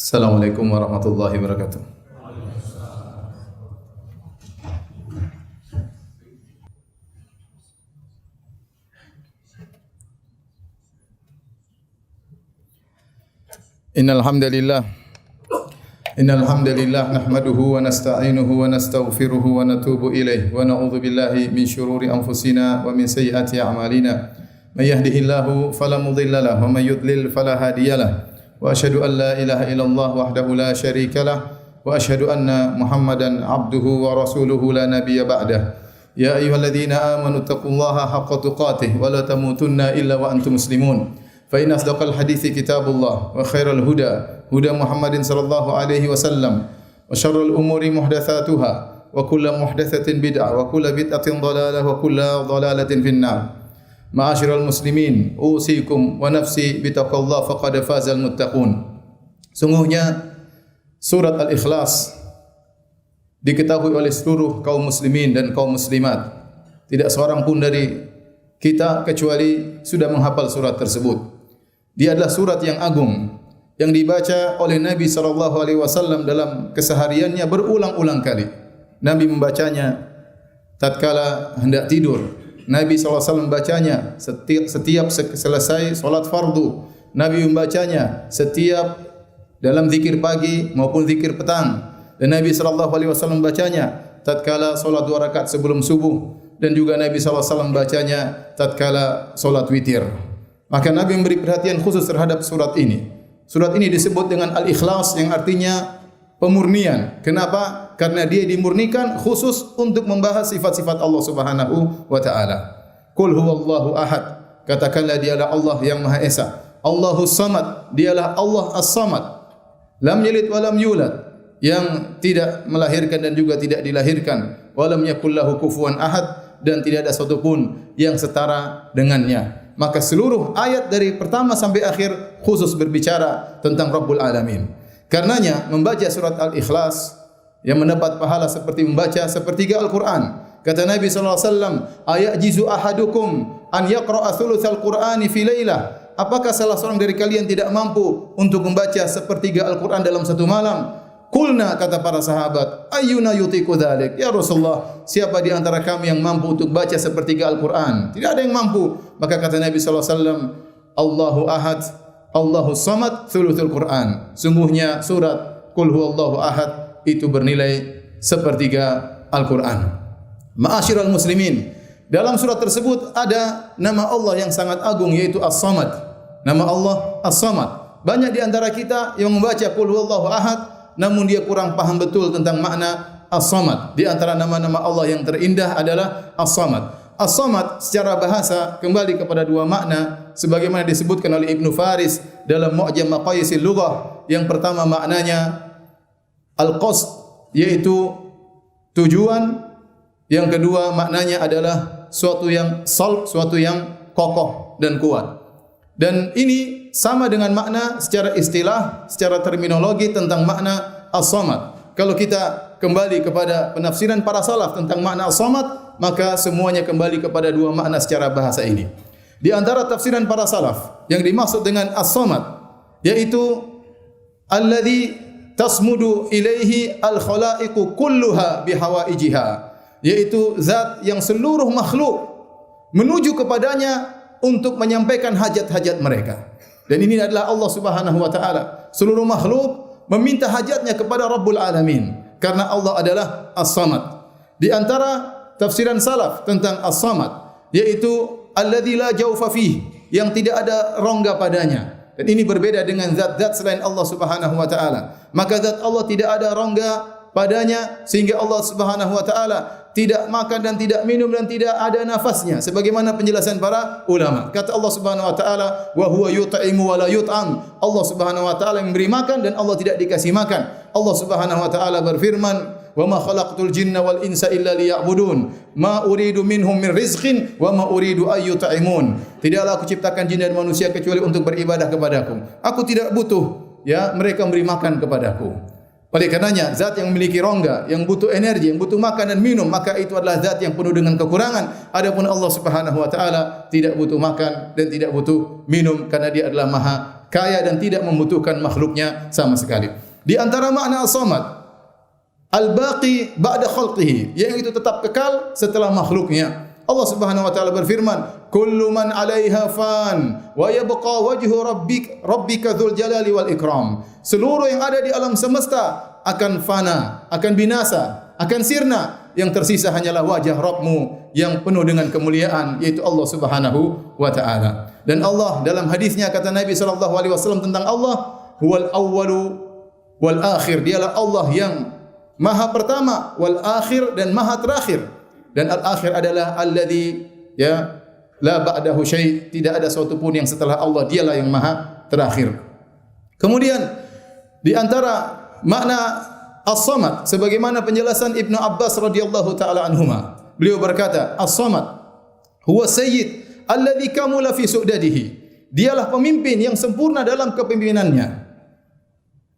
Assalamualaikum warahmatullahi wabarakatuh. Innal hamdalillah nahmaduhu wa nasta'inuhu wa nastaghfiruhu wa natubu ilayh wa na'udzu billahi min shururi anfusina wa min sayyiati a'malina. May yahdihillahu fala mudilla lahu wa may yudlil fala hadiyalah. Wa asyhadu an la ilaha illallah wahdahu la syarika lah wa asyhadu anna Muhammadan abduhu wa rasuluhu la nabiyya ba'dah. Ya ayyuhalladzina amanu taqullaha haqqa tuqatih wa la tamutunna illa wa antum muslimun. Fa inna asdaqal hadithi kitabullah wa khairal huda huda Muhammadin sallallahu alaihi wasallam wa syarrul umuri muhdatsatuha wa kullu muhdatsatin bid'ah wa kullu bid'atin dhalalah wa kullu dhalalatin finnar. Ma'asyiral muslimin, usikum wa nafsi bitaqwallah faqad fazal muttaqun. Sungguhnya surat Al-Ikhlas diketahui oleh seluruh kaum muslimin dan kaum muslimat. Tidak seorang pun dari kita kecuali sudah menghafal surat tersebut. Dia adalah surat yang agung yang dibaca oleh Nabi sallallahu alaihi wasallam dalam kesehariannya berulang-ulang kali. Nabi membacanya tatkala hendak tidur. Nabi SAW membacanya setiap selesai solat fardu. Nabi membacanya setiap dalam zikir pagi maupun zikir petang. Dan Nabi SAW membacanya tatkala solat 2 rakaat sebelum subuh. Dan juga Nabi SAW membacanya tatkala solat witir. Maka Nabi memberi perhatian khusus terhadap surat ini. Surat ini disebut dengan Al-Ikhlas yang artinya pemurnian. Kenapa? Karena dia dimurnikan khusus untuk membahas sifat-sifat Allah Subhanahu wa taala. Qul huwallahu ahad. Katakanlah dialah Allah yang Maha Esa. Allahus Samad, dialah Allah As-Samad. Lam yalid wa lam yulad, yang tidak melahirkan dan juga tidak dilahirkan. Wa lam yakul lahu kufuwan ahad, dan tidak ada satu pun yang setara dengannya. Maka seluruh ayat dari pertama sampai akhir khusus berbicara tentang Rabbul Alamin. Karenanya membaca surat Al-Ikhlas yang mendapat pahala seperti membaca sepertiga Al-Quran. Kata Nabi SAW, ayajizu ahadukum an yaqra'a thulutsal Qur'ani fi lailah. Apakah salah seorang dari kalian tidak mampu untuk membaca sepertiga Al-Quran dalam satu malam? Qulna, kata para sahabat, ayyuna yutiqu dzalik? Ya Rasulullah, siapa di antara kami yang mampu untuk baca sepertiga Al-Quran? Tidak ada yang mampu. Maka kata Nabi SAW, Allahu ahad, Allahu samad, thuluthul Quran. Sungguhnya surat Qul huwallahu ahad itu bernilai sepertiga Al-Quran. Ma'asyiral muslimin, dalam surat tersebut ada nama Allah yang sangat agung, yaitu As-Samad. Nama Allah As-Samad. Banyak di antara kita yang membaca Qul huwallahu ahad, namun dia kurang paham betul tentang makna As-Samad. Di antara nama-nama Allah yang terindah adalah As-Samad. As-Samad secara bahasa kembali kepada dua makna sebagaimana disebutkan oleh Ibnu Faris dalam Mu'jam Maqayisil Lughah. Yang pertama maknanya al-qasd, yaitu tujuan. Yang kedua maknanya adalah suatu yang salb, suatu yang kokoh dan kuat. Dan ini sama dengan makna secara istilah, secara terminologi tentang makna As-Samad. Kalau kita kembali kepada penafsiran para salaf tentang makna As-Samad, maka semuanya kembali kepada dua makna secara bahasa ini. Di antara tafsiran para salaf yang dimaksud dengan As-Samad yaitu alladzi tasmudu ilaihi al-khalaiqu kulluha bihawaijiha, yaitu zat yang seluruh makhluk menuju kepadanya untuk menyampaikan hajat-hajat mereka. Dan ini adalah Allah Subhanahu wa taala. Seluruh makhluk meminta hajatnya kepada Rabbul Alamin karena Allah adalah As-Samad. Di antara tafsiran salaf tentang As-Samad yaitu alladzi la jawfa fihi, yang tidak ada rongga padanya. Dan ini berbeda dengan zat-zat selain Allah Subhanahu wa taala. Maka zat Allah tidak ada rongga padanya sehingga Allah Subhanahu wa taala tidak makan dan tidak minum dan tidak ada nafasnya sebagaimana penjelasan para ulama. Kata Allah Subhanahu wa taala, wa huwa yut'imu wa la yut'am. Allah Subhanahu wa taala yang memberi makan dan Allah tidak dikasih makan. Allah Subhanahu wa taala berfirman, wa ma khalaqtul jinna wal insa illa liya'budun ma uridu minhum min rizqin wa ma uridu ay yut'imun. Tidaklah aku ciptakan jin dan manusia kecuali untuk beribadah kepadaku. Aku tidak butuh mereka memberi makan kepadaku. Oleh karenanya zat yang memiliki rongga, yang butuh energi, yang butuh makan dan minum, maka itu adalah zat yang penuh dengan kekurangan. Adapun Allah Subhanahu wa taala tidak butuh makan dan tidak butuh minum karena Dia adalah Maha kaya dan tidak membutuhkan makhluknya sama sekali. Di antara makna as-samad, al-baqi ba'da khalqihi, yang itu tetap kekal setelah makhluknya. Allah Subhanahu wa taala berfirman, "Kullu man 'alaiha fan wa yabqa wajhu rabbika dzul jalali wal ikram." Seluruh yang ada di alam semesta akan fana, akan binasa, akan sirna. Yang tersisa hanyalah wajah Rabbmu yang penuh dengan kemuliaan, yaitu Allah Subhanahu wa taala. Dan Allah dalam hadisnya kata Nabi sallallahu alaihi wasallam tentang Allah, "Huwal awwalu wal akhir." Dialah Allah yang maha pertama, wal akhir, dan maha terakhir. Dan al-akhir adalah alladzi la ba'dahu syai', tidak ada sesuatu pun yang setelah Allah, dialah yang maha terakhir. Kemudian di antara makna as-samad sebagaimana penjelasan Ibnu Abbas radhiyallahu taala anhuma, beliau berkata, as-samad huwa sayyid alladzi kamula fi su'dadihi. Dialah pemimpin yang sempurna dalam kepemimpinannya.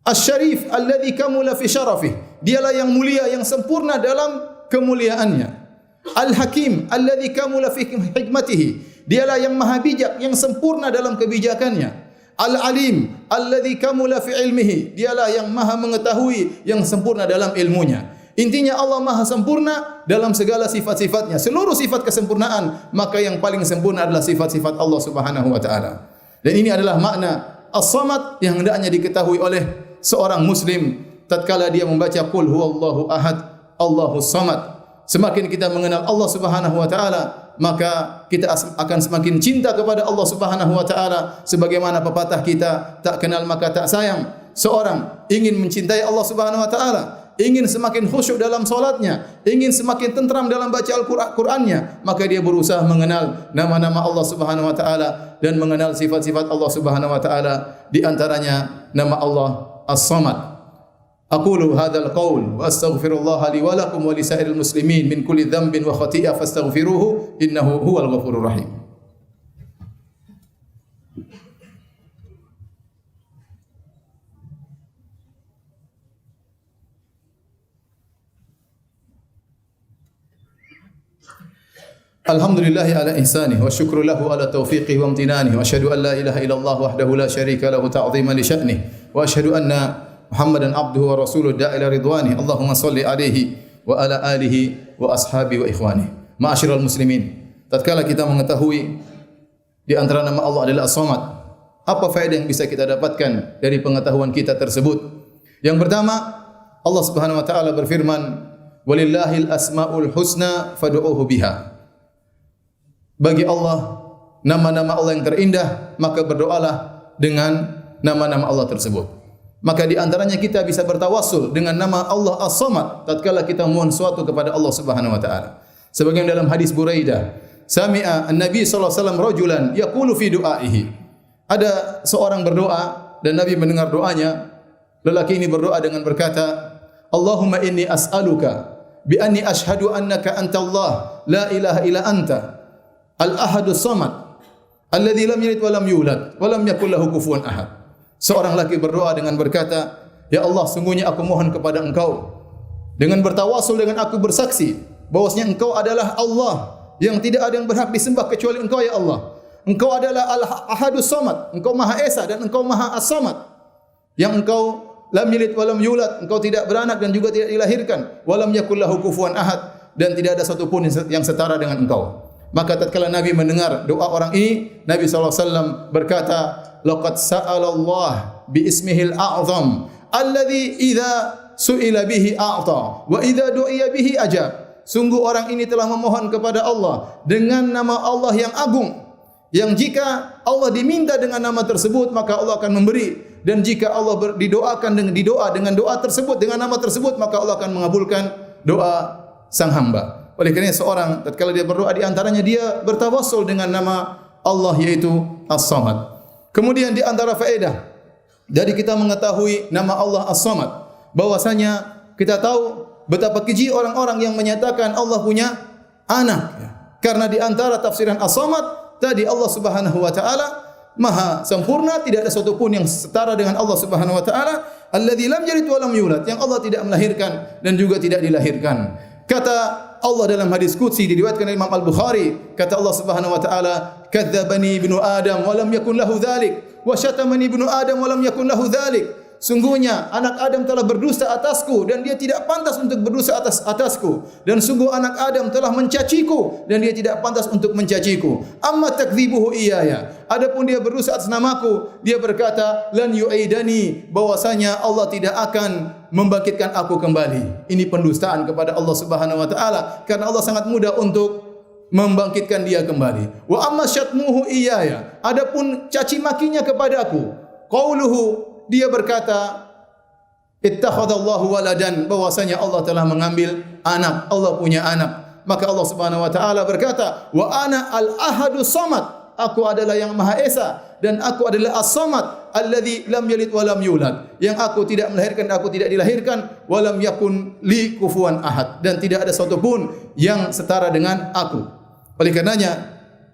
Asy-syarif alladzi kamula fi syarafih. Dialah yang mulia yang sempurna dalam kemuliaannya. Al-Hakim alladzi kamula fi hikmatihi. Dialah yang maha bijak yang sempurna dalam kebijakannya. Al-Alim alladzi kamula fi ilmihi. Dialah yang maha mengetahui yang sempurna dalam ilmunya. Intinya Allah maha sempurna dalam segala sifat-sifatnya. Seluruh sifat kesempurnaan, maka yang paling sempurna adalah sifat-sifat Allah Subhanahu wa taala. Dan ini adalah makna as-samad yang hendaknya diketahui oleh seorang muslim tatkala dia membaca qul huwallahu ahad, Allahus samad. Semakin kita mengenal Allah Subhanahu wa taala, maka kita akan semakin cinta kepada Allah Subhanahu wa taala. Sebagaimana pepatah kita, tak kenal maka tak sayang. Seorang ingin mencintai Allah Subhanahu wa taala, ingin semakin khusyuk dalam salatnya, ingin semakin tentram dalam baca Al-Qur'annya, maka dia berusaha mengenal nama-nama Allah Subhanahu wa taala dan mengenal sifat-sifat Allah Subhanahu wa taala, di antaranya nama Allah As-Samad. Aqulu hadzal qaul wa astaghfirullah li wa lakum wa li sa'iril muslimin min kulli dhanbin wa khati'ah fastaghfiruhu innahu huwal ghafurur rahim. Alhamdulillahi ala ihsanih wa syukru lahu ala taufiqihi wa amtinanih wa asyhadu an la ilaha illallah wahdahu la syarika lahu ta'ziman li sya'nih wa asyhadu anna Muhammadan abduhu wa rasuluhu da'ila ridwani. Allahumma salli alaihi wa ala alihi wa ashabi wa ikhwani. Ma'asyiral muslimin, tatkala kita mengetahui di antara nama Allah adalah As-Samad, apa faedah yang bisa kita dapatkan dari pengetahuan kita tersebut? Yang pertama, Allah Subhanahu wa taala berfirman, "Walillahil asmaul husna fad'uuhu biha." Bagi Allah nama-nama Allah yang terindah, maka berdoalah dengan nama-nama Allah tersebut. Maka di antaranya kita bisa bertawassul dengan nama Allah As-Samad tatkala kita mohon sesuatu kepada Allah Subhanahu wa taala. Sebagaimana dalam hadis Buraidah, sami'a an-nabi sallallahu alaihi wasallam rajulan yaqulu fi du'aihi. Ada seorang berdoa dan Nabi mendengar doanya. Lelaki ini berdoa dengan berkata, "Allahumma inni as'aluka bi anni asyhadu annaka antallah la ilaha illa anta al-ahadus samad alladzi lam yalid wa lam yulad wa lam yakul lahu kufuwan ahad." Seorang laki berdoa dengan berkata, "Ya Allah, sungguhnya aku mohon kepada Engkau dengan bertawassul dengan aku bersaksi bahwasanya Engkau adalah Allah yang tidak ada yang berhak disembah kecuali Engkau, ya Allah. Engkau adalah Al-Ahadus Samad, Engkau Maha Esa dan Engkau Maha As-Samad. Yang Engkau lam yalid wa lam yulad, Engkau tidak beranak dan juga tidak dilahirkan, wa lam yakul lahu kufuwan ahad, dan tidak ada satu pun yang setara dengan Engkau." Maka tatkala Nabi mendengar doa orang ini, Nabi SAW berkata, "Laqad sa'ala Allah bi ismihil a'zam alladzi idza su'ila bihi a'ta wa idza du'iya bihi ajab." Sungguh orang ini telah memohon kepada Allah dengan nama Allah yang agung, yang jika Allah diminta dengan nama tersebut maka Allah akan memberi, dan jika Allah didoakan dengan doa tersebut dengan nama tersebut maka Allah akan mengabulkan doa sang hamba. Oleh kerana seorang tatkala dia berdoa di antaranya dia bertawassul dengan nama Allah yaitu As-Samad. Kemudian di antara faedah dari kita mengetahui nama Allah As-Samad, bahwasanya kita tahu betapa keji orang-orang yang menyatakan Allah punya anak. Karena di antara tafsiran As-Samad tadi, Allah Subhanahu wa taala maha sempurna, tidak ada satu pun yang setara dengan Allah Subhanahu wa taala. Alladzi lam yalid wa lam yulad, yang Allah tidak melahirkan dan juga tidak dilahirkan. Kata Allah dalam hadis qudsi diriwayatkan oleh Imam Al-Bukhari, kata Allah Subhanahu wa taala, "Kadzdzabani ibnu Adam wa lam yakun lahu dzalik wa syatamani ibnu Adam wa lam yakun lahu dzalik. Sungguhnya anak Adam telah berdusta atasku dan dia tidak pantas untuk berdusta atasku. Dan sungguh anak Adam telah mencaciku dan dia tidak pantas untuk mencaciku. Amma takdzibuhu iyaya. Adapun dia berdusta atas namaku, dia berkata lan yu'idani, bahwasanya Allah tidak akan membangkitkan aku kembali. Ini pendustaan kepada Allah Subhanahu wa taala karena Allah sangat mudah untuk membangkitkan dia kembali. Wa amma syatmuhu iyaya. Adapun caci makinya kepadaku, qauluhu, dia berkata, ittakhadallahu waladan, bahwasanya Allah telah mengambil anak, Allah punya anak. Maka Allah Subhanahu wa taala berkata, wa ana al-ahadus samad, aku adalah yang Maha Esa dan aku adalah as-samad alladzi lam yalid wa lam yulad, yang aku tidak melahirkan dan aku tidak dilahirkan, wa lam yakun li kufuwan ahad, dan tidak ada satu pun yang setara dengan aku. Oleh karenanya,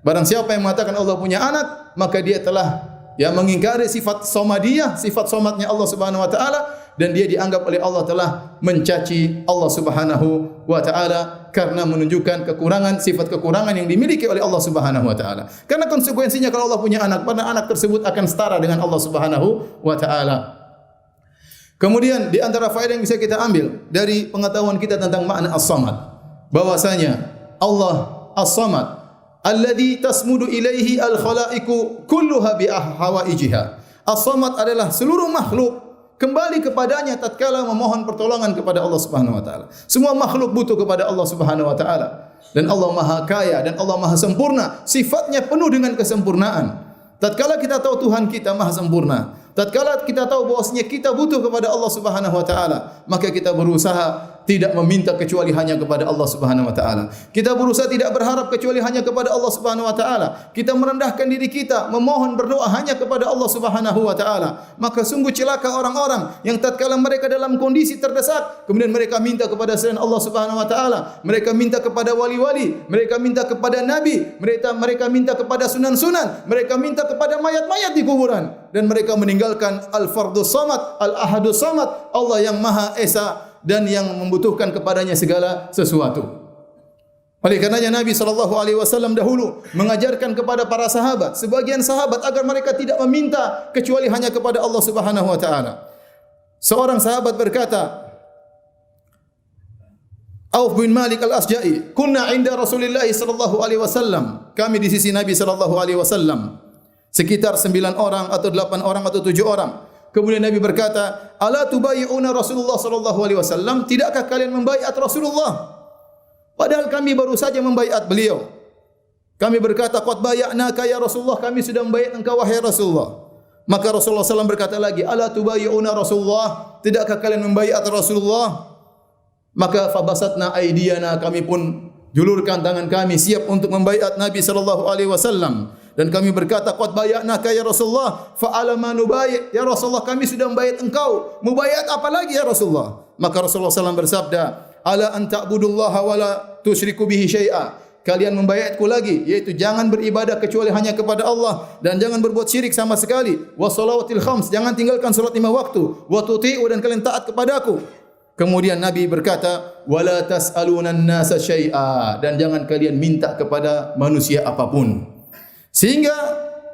barang siapa yang mengatakan Allah punya anak, maka dia telah mengingkari sifat somadiyah, sifat somadnya Allah Subhanahu wa taala, dan dia dianggap oleh Allah telah mencaci Allah Subhanahu wa taala karena menunjukkan kekurangan, sifat kekurangan yang dimiliki oleh Allah Subhanahu wa taala. Karena konsekuensinya kalau Allah punya anak, pada anak tersebut akan setara dengan Allah Subhanahu wa taala. Kemudian di antara faedah yang bisa kita ambil dari pengetahuan kita tentang makna as-samad, bahwasanya Allah as-samad alladzi tasmudu ilaihi al-khalaiqu kulluha bi hawaijiha. As-samad adalah seluruh makhluk kembali kepadanya tatkala memohon pertolongan kepada Allah Subhanahu wa taala. Semua makhluk butuh kepada Allah Subhanahu wa taala. Dan Allah Maha Kaya dan Allah Maha Sempurna, sifatnya penuh dengan kesempurnaan. Tatkala kita tahu Tuhan kita Maha Sempurna, tatkala kita tahu bahwasanya kita butuh kepada Allah Subhanahu wa taala, maka kita berusaha tidak meminta kecuali hanya kepada Allah Subhanahu wa taala. Kita berusaha tidak berharap kecuali hanya kepada Allah Subhanahu wa taala. Kita merendahkan diri kita, memohon berdoa hanya kepada Allah Subhanahu wa taala. Maka sungguh celaka orang-orang yang tatkala mereka dalam kondisi terdesak, kemudian mereka minta kepada selain Allah Subhanahu wa taala. Mereka minta kepada wali-wali, mereka minta kepada nabi, mereka minta kepada sunan-sunan, mereka minta kepada mayat-mayat di kuburan, dan mereka meninggalkan al-fardus samad, al-ahadus samad, Allah yang Maha Esa dan yang membutuhkan kepadanya segala sesuatu. Oleh karenanya Nabi SAW dahulu mengajarkan kepada para sahabat, sebagian sahabat, agar mereka tidak meminta kecuali hanya kepada Allah Subhanahu wa taala. Seorang sahabat berkata, Auf bin Malik al-Asja'i, kunna 'inda Rasulillah sallallahu alaihi wasallam. Kami di sisi Nabi sallallahu alaihi wasallam. Sekitar 9 orang atau 8 orang atau 7 orang. Kemudian Nabi berkata, "Ala tubayyi'una Rasulullah sallallahu alaihi wasallam? Tidakkah kalian membaiat Rasulullah?" Padahal kami baru saja membaiat beliau. Kami berkata, "Qad bay'naka ya Rasulullah, kami sudah membaiat engkau wahai Rasulullah." Maka Rasulullah SAW berkata lagi, "Ala tubayyi'una Rasulullah? Tidakkah kalian membaiat Rasulullah?" Maka fabasatna aydiyana, kami pun julurkan tangan kami siap untuk membaiat Nabi sallallahu alaihi wasallam. Dan kami berkata, qad bay'naka ya Rasulullah, fa ala ma nubai', ya Rasulullah, kami sudah membaiat engkau, membaiat apa lagi ya Rasulullah? Maka Rasulullah SAW bersabda, ala an ta'budullaha wa la tusyriku bihi syai'a. Kalian membaiatku lagi, yaitu jangan beribadah kecuali hanya kepada Allah dan jangan berbuat syirik sama sekali. Wa shalawatil khams, jangan tinggalkan salat 5 waktu. Wa tuti'u, dan kalian taat kepadaku. Kemudian Nabi berkata, wala tas'aluna an-nasa syai'a, dan jangan kalian minta kepada manusia apapun. Sehingga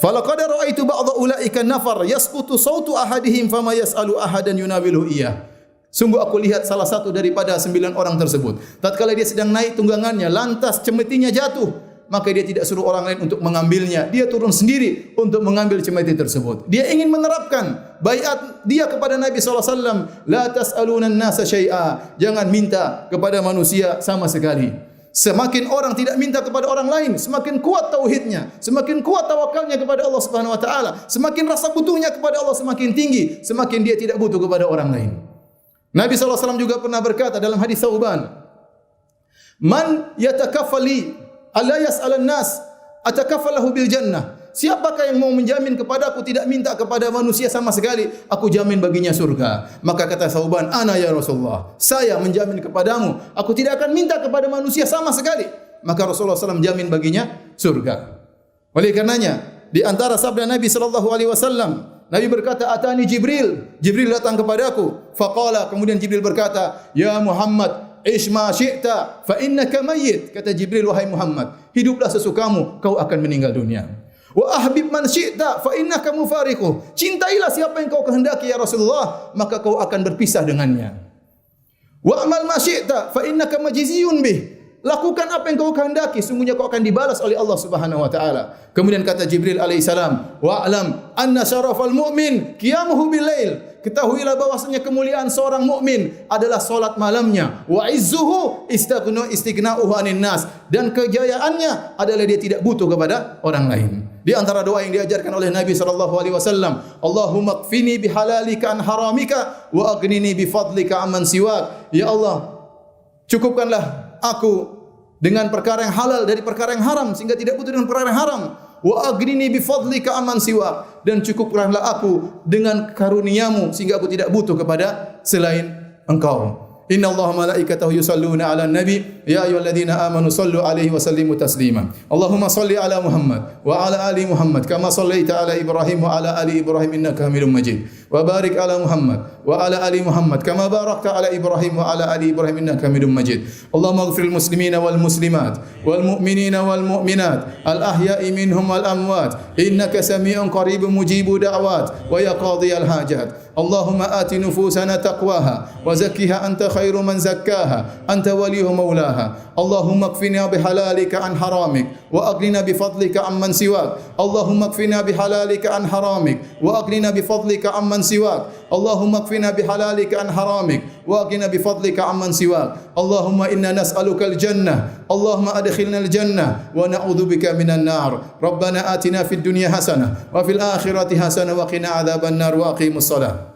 falaqad ra'aitu ba'dha ulaika nafar yasqutu sautu ahadihim fama yas'alu ahadan yunawilu iyah. Sungguh aku lihat salah satu daripada 9 orang tersebut, tatkala dia sedang naik tunggangannya, lantas cemetinya jatuh, maka dia tidak suruh orang lain untuk mengambilnya, dia turun sendiri untuk mengambil cemeti tersebut. Dia ingin menerapkan baiat dia kepada Nabi SAW, la tas'aluna an-nasa syai'a, jangan minta kepada manusia sama sekali. Semakin orang tidak minta kepada orang lain, semakin kuat tauhidnya, semakin kuat tawakalnya kepada Allah Subhanahu wa taala, semakin rasa butuhnya kepada Allah semakin tinggi, semakin dia tidak butuh kepada orang lain. Nabi SAW juga pernah berkata dalam hadis Thauban, man yatakaffali alla yas'alan nas atakaffalahu bil jannah. Siapakah yang mau menjamin kepadaku tidak minta kepada manusia sama sekali, aku jamin baginya surga. Maka kata Thauban, ana ya Rasulullah, saya menjamin kepadamu, aku tidak akan minta kepada manusia sama sekali. Maka Rasulullah SAW jamin baginya surga. Oleh karenanya, di antara sabda Nabi SAW, Nabi berkata, atani Jibril, Jibril datang kepadaku. Faqala, kemudian Jibril berkata, ya Muhammad, ishma syi'ta fa innaka mayyit. Kata Jibril, wahai Muhammad, hiduplah sesukamu, kau akan meninggal dunia. Wa ahbib man syi'ta fa innaka mufariquh. Cintailah siapa yang kau kehendaki ya Rasulullah, maka kau akan berpisah dengannya. Wa amal ma syi'ta fa innaka majziyun bih. Lakukan apa yang kau kehendaki, sungguhnya kau akan dibalas oleh Allah Subhanahu wa taala. Kemudian kata Jibril alaihi salam, "Wa alam anna syarafal mu'min qiyamuhu bil lail." Ketahuilah bahwasanya kemuliaan seorang mukmin adalah salat malamnya. Wa izzuhu istighna'uhu 'anil nas, dan kejayaannya adalah dia tidak butuh kepada orang lain. Di antara doa yang diajarkan oleh Nabi sallallahu alaihi wasallam, Allahumma kfini bihalalika an haramika wa aghnini bifadlika amman siwak. Ya Allah, cukupkanlah aku dengan perkara yang halal dari perkara yang haram sehingga tidak butuh dengan perkara yang haram. Wa aghnini bifadlika amman siwak, dan cukupkanlah aku dengan karuniamu sehingga aku tidak butuh kepada selain Engkau. Inna Allah malaikatahu yusalluna ala nabi ya ayyuhalladzina amanu sallu alaihi wa sallimu taslima. Allahumma salli ala Muhammad wa ala ali Muhammad kama sallaita ala Ibrahim wa ala ali Ibrahim innaka Hamidum Majid. Wa barik ala Muhammad wa ala ali Muhammad kama barakta ala Ibrahim wa ala ali Ibrahim innaka Hamidum Majid. Allahumma ighfir lil muslimina wal muslimat wal mu'minina wal mu'minat al ahya'i minhum wal amwat innaka sami'un qaribun mujibu da'wat wa ya qadhiyal hajat. Allahumma ati nufusana taqwaha wa zakkiha anta khairu man zakkaha anta waliyuha maulaha. Allahumma kfina bihalalika an haramik wa aghnina bifadlika amman siwak. Allahumma kfina bihalalika an haramik wa aghnina bifadlika amman siwak. Allahumma kfina bihalalika an haramik wa aghnina bifadlika amman siwak. Allahumma inna nas'aluka al-jannah. Allahumma adkhilna al-jannah wa na'udzubika minan nar. Rabbana atina fid dunya hasanah wa fil akhirati hasanah wa qina adzaban nar wa aqimus salat.